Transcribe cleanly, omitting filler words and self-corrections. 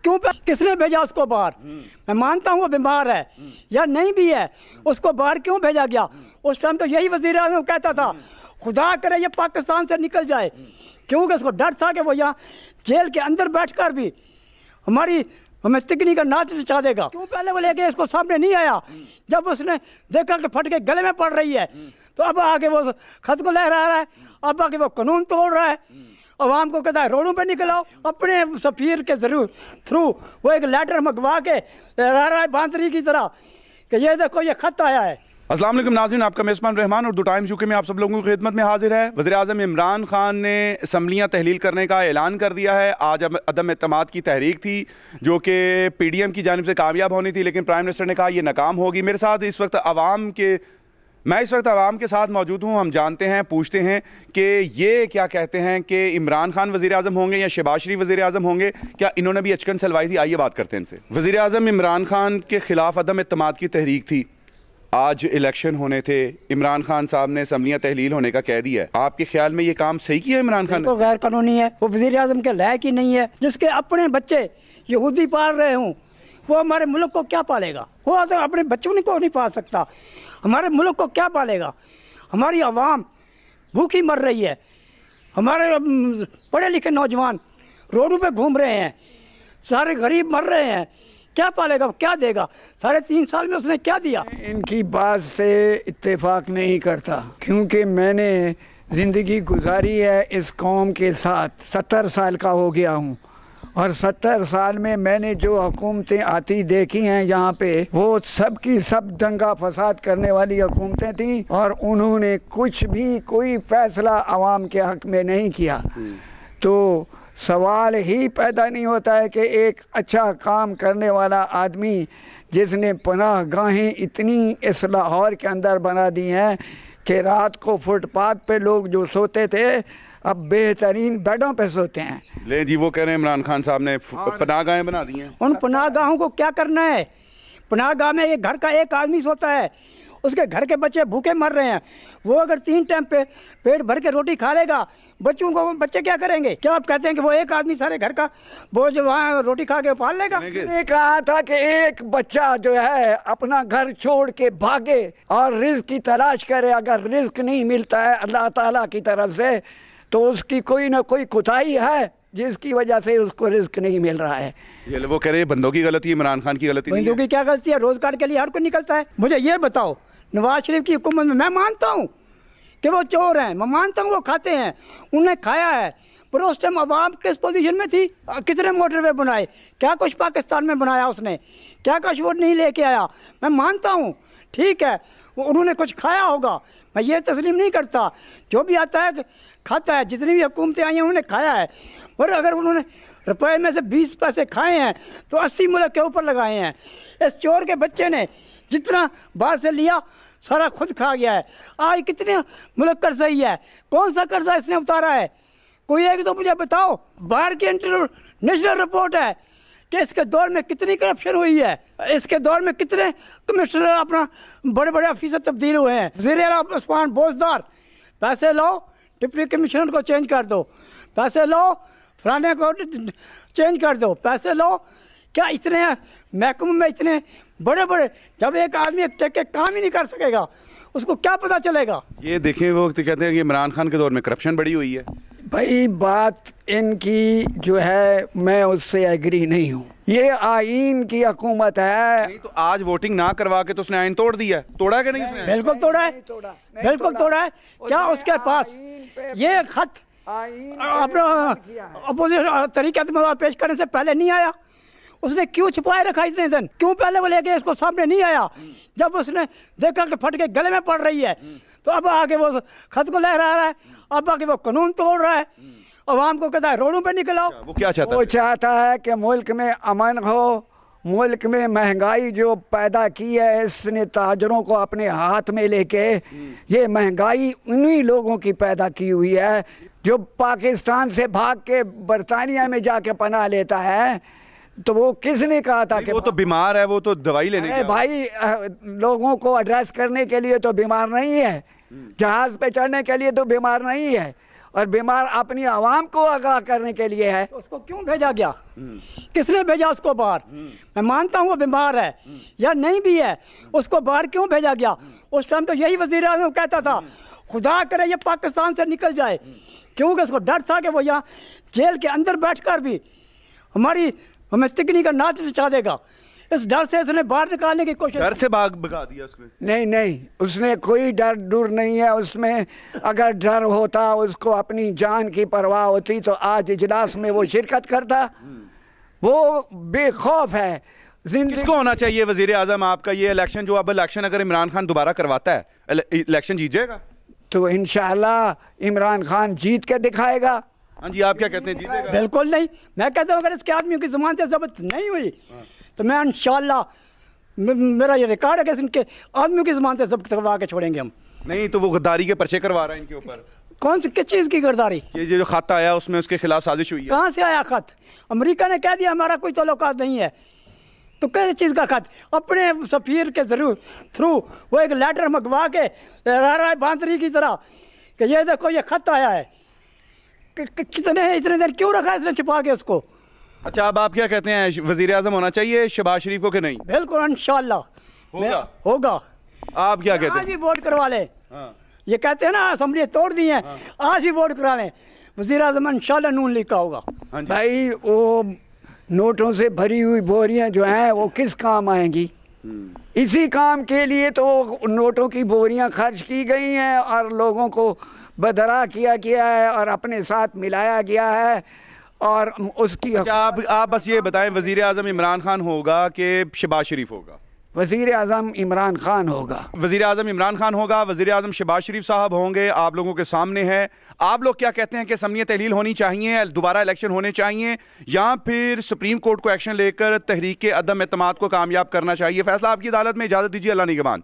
क्यों किसने भेजा उसको बाहर? मैं मानता हूँ वो बीमार है या नहीं भी है, उसको बाहर क्यों भेजा गया? उस टाइम तो यही वज़ीर आज़म कहता था खुदा करे ये पाकिस्तान से निकल जाए, क्योंकि उसको डर था कि वो यहाँ जेल के अंदर बैठकर भी हमें तिकनी का नाच नचा देगा। क्यों पहले वो लेके इसको सामने नहीं आया? जब उसने देखा कि फट के गले में पड़ रही है तो अब आगे वो खत को लहरा रहा है, अब आगे वो कानून तोड़ रहा है, अवाम को कहता है रोडों पे निकल आओ। अपने सफ़ीर के थ्रू वो एक लेटर मंगवा के लहरा रहा है बांदरी की तरह कि ये देखो ये खत आया है। अस्सलाम वालेकुम नाज़रीन, आपका मेज़बान रहमान और 2 टाइम्स यूके में आप सब लोगों की खिदमत में हाजिर है। वज़ीर आज़म इमरान खान ने असम्बलियाँ तहलील करने का ऐलान कर दिया है। आज अदम एतमाद की तहरीक थी जो कि PDM की जानिब से कामयाब होनी थी, लेकिन प्राइम मिनिस्टर ने कहा यह नाकाम होगी। मेरे साथ इस वक्त मैं इस वक्त आवाम के साथ मौजूद हूँ। हम जानते हैं, पूछते हैं कि ये क्या कहते हैं कि इमरान खान वज़ीर आज़म होंगे या शहबाज शरीफ वज़ीर आज़म होंगे, क्या इन्होंने भी अचकन चलवाई थी? आइए बात करते हैं इनसे। वज़ीर आज़म इमरान खान के ख़िलाफ़ अदम एतमाद की तहरीक थी, आज इलेक्शन होने थे, इमरान खान साहब ने असम्बलियाँ तहलील होने का कह दिया है। आपके ख्याल में ये काम सही किया इमरान खान ने? गैर कानूनी है, वो वज़ीर आज़म के लायक ही नहीं है। जिसके अपने बच्चे यहूदी पाल रहे हों वो हमारे मुल्क को क्या पालेगा? वो तो अपने बच्चों को नहीं पाल सकता, हमारे मुल्क को क्या पालेगा? हमारी आवाम भूखी मर रही है, हमारे पढ़े लिखे नौजवान रोडों पे घूम रहे हैं, सारे गरीब मर रहे हैं, क्या पालेगा, क्या देगा? 3.5 साल में उसने क्या दिया? इनकी बात से इत्तेफाक नहीं करता, क्योंकि मैंने ज़िंदगी गुजारी है इस कौम के साथ। 70 साल का हो गया हूँ और 70 साल में मैंने जो हुकूमतें आती देखी हैं यहाँ पे, वो सब की सब दंगा फसाद करने वाली हुकूमतें थीं और उन्होंने कुछ भी कोई फैसला आवाम के हक़ में नहीं किया। तो सवाल ही पैदा नहीं होता है कि एक अच्छा काम करने वाला आदमी जिसने पनाह गाहें इतनी इस लाहौर के अंदर बना दी हैं कि रात को फुटपाथ पे लोग जो सोते थे अब बेहतरीन बेडों पे सोते हैं। ले जी, वो कह रहे हैं इमरान खान साहब ने पनाह गाहें बना दी हैं। उन पनाह गाहों को क्या करना है? पनाह गाह में एक घर का एक आदमी सोता है, उसके घर के बच्चे भूखे मर रहे हैं। वो अगर 3 टाइम पे पेट भर के रोटी खा लेगा, बच्चे क्या करेंगे? क्या आप कहते हैं कि वो एक आदमी सारे घर का वो जो वहाँ रोटी खा के पाल लेगा? मैंने कहा था कि एक बच्चा जो है अपना घर छोड़ के भागे और रिज़्क की तलाश करे। अगर रिज़्क नहीं मिलता है अल्लाह ताला की तरफ से तो उसकी कोई ना कोई कोताही है जिसकी वजह से उसको रिस्क नहीं मिल रहा है। ये वो कह रहे हैं बंदों की गलती है, इमरान खान की गलती नहीं है। बंदों की क्या गलती है? रोजगार के लिए हर कोई निकलता है। मुझे ये बताओ, नवाज शरीफ की हुकूमत में मैं मानता हूँ कि वो चोर हैं, मैं मानता हूँ वो खाते हैं, उन्हें खाया है, पर उस टाइम अवाम किस पोजीशन में थी? कितने मोटरवे बनाए? क्या कुछ पाकिस्तान में बनाया उसने? क्या कुछ वो नहीं लेके आया? मैं मानता हूँ ठीक है उन्होंने कुछ खाया होगा, मैं ये तस्लीम नहीं करता। जो भी आता है खाता है, जितनी भी हुकूमतें आई हैं उन्होंने खाया है, पर अगर उन्होंने रुपए में से 20 पैसे खाए हैं तो 80 मुल्क के ऊपर लगाए हैं। इस चोर के बच्चे ने जितना बाहर से लिया सारा खुद खा गया है। आज कितने मुल्क कर्जा ही है, कौन सा कर्जा इसने उतारा है? कोई एक तो मुझे बताओ। बाहर की इंटरनेशनल रिपोर्ट है कि इसके दौर में कितनी करप्शन हुई है, इसके दौर में कितने कमिश्नर अपना बड़े बड़े ऑफिसर तब्दील हुए हैं। वज़ीर आला उस्मान बोजदार, पैसे लो डिप्टी कमिश्नर को चेंज कर दो, पैसे लो फलाने को चेंज कर दो, पैसे लो। क्या इतने महकमे में इतने बड़े बड़े, जब एक आदमी एक टेक के काम ही नहीं कर सकेगा उसको क्या पता चलेगा? ये देखें वो कहते हैं कि इमरान खान के दौर में करप्शन बड़ी हुई है। भाई बात इनकी जो है मैं उससे एग्री नहीं हूँ। ये आइन की हुकूमत है। नहीं तो आज वोटिंग ना करवा के तो उसने आइन तोड़ दिया, तोड़ा कि नहीं उसने? बिल्कुल तोड़ा है, बिल्कुल तोड़ा है। क्या उसके पास ये खत अपना अपोजिशन तरीके पेश करने से पहले नहीं आया? उसने क्यों छुपाए रखा इतने दिन? क्यों पहले वो लेके इसको सामने नहीं आया? जब उसने देखा कि फट के गले में पड़ रही है तो अब आगे वो खत को लहरा रहा है, अब आगे वो कानून तोड़ रहा है, अवाम को कहता है रोडों पे निकल आओ। वो क्या चाहता है? वो चाहता है कि मुल्क में अमन हो, मुल्क में महंगाई जो पैदा की है इसने ताजरों को अपने हाथ में लेके, ये महंगाई उन्हीं लोगों की पैदा की हुई है जो पाकिस्तान से भाग के बरतानिया में जाके पनाह लेता है। तो वो किसने कहा था कि वो तो बीमार है, वो तो दवाई लेने के भाई लोगों को एड्रेस करने के लिए तो बीमार नहीं है, जहाज पे चढ़ने के लिए तो बीमार नहीं है। और बीमार अपनी आवाम को आगाह करने के लिए है। तो उसको क्यों भेजा गया? किसने भेजा उसको बाहर? मैं मानता हूँ वो बीमार है या नहीं भी है, उसको बाहर क्यों भेजा गया? उस टाइम तो यही वज़ीर आज़म कहता था खुदा करे ये पाकिस्तान से निकल जाए, क्योंकि उसको डर था कि वो यहाँ जेल के अंदर बैठकर भी हमें तिकनी का नाच नचा देगा। इस डर से उसने बाहर निकालने की कोशिश। डर से भगा दिया उसने? नहीं, उसने कोई डर दूर नहीं है उसमें। अगर डर होता, उसको अपनी जान की परवाह होती तो आज इजलास में वो शिरकत करता। वो बेखौफ है। किसको होना चाहिए वजीर आजम आपका ये इलेक्शन? जो अब इलेक्शन अगर इमरान खान दोबारा करवाता है, इलेक्शन जीत जाएगा? तो इंशाल्लाह इमरान खान जीत के दिखाएगा। हाँ जी, आप क्या कहते हैं, जीतेगा? बिल्कुल नहीं। मैं कहता हूँ अगर इसके आदमियों की ज़मानत जब्त नहीं हुई तो मैं इंशाल्लाह, मेरा ये रिकॉर्ड है कि इनके आदमियों की ज़मानत जब्त करवा के छोड़ेंगे हम। नहीं तो वो गद्दारी के पर्चे करवा रहे हैं इनके ऊपर। कौन सी किस चीज़ की गद्दारी? ये जो खत आया उसमें उसके खिलाफ साजिश हुई है। कहाँ से आया खत? अमेरिका ने कह दिया हमारा कोई ताल्लुकात नहीं है, तो किस चीज़ का खत? अपने सफ़ीर के थ्रू वो एक लेटर मंगवा के रह रहा है बांदरी की तरह कि ये देखो ये खत आया है। कितने इतने देर क्यों रखा इसने छिपा के उसको? अच्छा, अब आप क्या कहते हैं, वजीर आजम होना चाहिए शहबाज शरीफ को कि नहीं? बिल्कुल इंशाल्लाह होगा। आप क्या कहते हैं? आज भी वोट करवा लें। ये कहते हैं ना असम्बली तोड़ दी है, आज भी वोट करा लें, वजीर आजम इंशाल्लाह नून लीग का होगा। भाई वो नोटों से भरी हुई बोरियां जो हैं वो किस काम आएंगी? इसी काम के लिए तो नोटों की बोरियां खर्च की गई हैं और लोगों को बदरा किया गया है और अपने साथ मिलाया गया है और उसकी। अच्छा, आप बस ये बताएं, वजीर आजम इमरान खान होगा कि शहबाज शरीफ होगा? वज़ीर आज़म इमरान खान होगा। वज़ीर आज़म इमरान खान होगा, वज़ीर आज़म शहबाज शरीफ साहब होंगे। आप लोगों के सामने है। आप लोग क्या कहते हैं कि असम्बली तहलील होनी चाहिए, दोबारा इलेक्शन होने चाहिए, या फिर सुप्रीम कोर्ट को एक्शन लेकर तहरीक अदम एतमाद को कामयाब करना चाहिए? फैसला आपकी अदालत में। इजाज़त दीजिए, अल्लाह निगहबान।